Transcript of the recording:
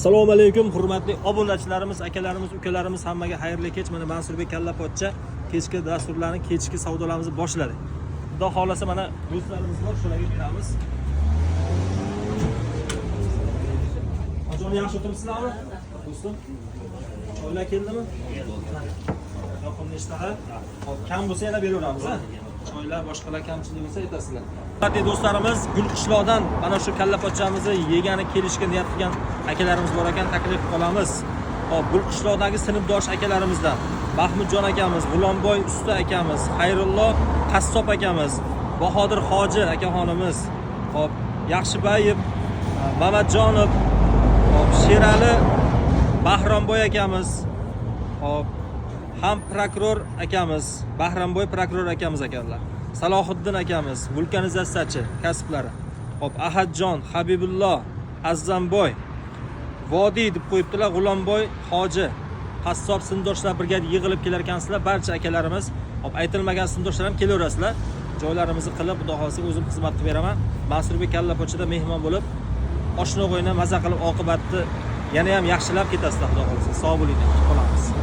Assalomu alaykum hurmatli obunachilarimiz, akalarimiz, ukalarimiz, hammaga xayrli kech. Mana Mansurbek Kalla pochcha kechki dasturlarni, kechki savdolarimizni boshladik. Xudo xolasa mana do'stlarimiz bor, shularga beramiz. Qachon yaxshi o'tiribsizlarmi? Do'stim. Choylar keldimi? Yoqimli ishtaha. Hop, kam bo'lsa yana beraveramiz, ha. Choylar boshqalar kamchilik bo'lsa aytasizlar. Hurmatli do'stlarimiz, Gulqishloqdan mana shu kalla pochchamizni yegani kelishga niyat qilgan akalarimiz bor ekan, taklif qilamiz. Hop, Gulqishloqdagi sinfdosh akalarimizdan Mahmudjon akamiz, G'ulomboy usta akamiz, Xayrullo qassob akamiz, Bahodir hoji akaxonimiz, hop, Yaxshibayev, Mamatjonov, hop, Sherali Bahronboy akamiz, hop, ham prokuror akamiz, Bahronboy prokuror akamiz akalar. Salohiddin akamiz, vulkanizatsiyachi kasblari. Hop, Ahadjon, Habibullo, Azzamboy, Vodiy deb qo'yibdilar, G'ulomboy hoji, qassob sinfdoshlar birga yig'ilib kelar ekansizlar, barcha akalarimiz. Hop, aytilmagan sinfdoshlar ham kelaverasizlar. Joylarimizni qilib, xudo xolasa o'zim xizmat qilib beraman. Mansurbek Kalla pochchada mehmon bo'lib, oshno o'yna maza qilib oqibatni yana ham yaxshilab ketasizlar, xudo xolasa. Sog' bo'ling, qolamiz.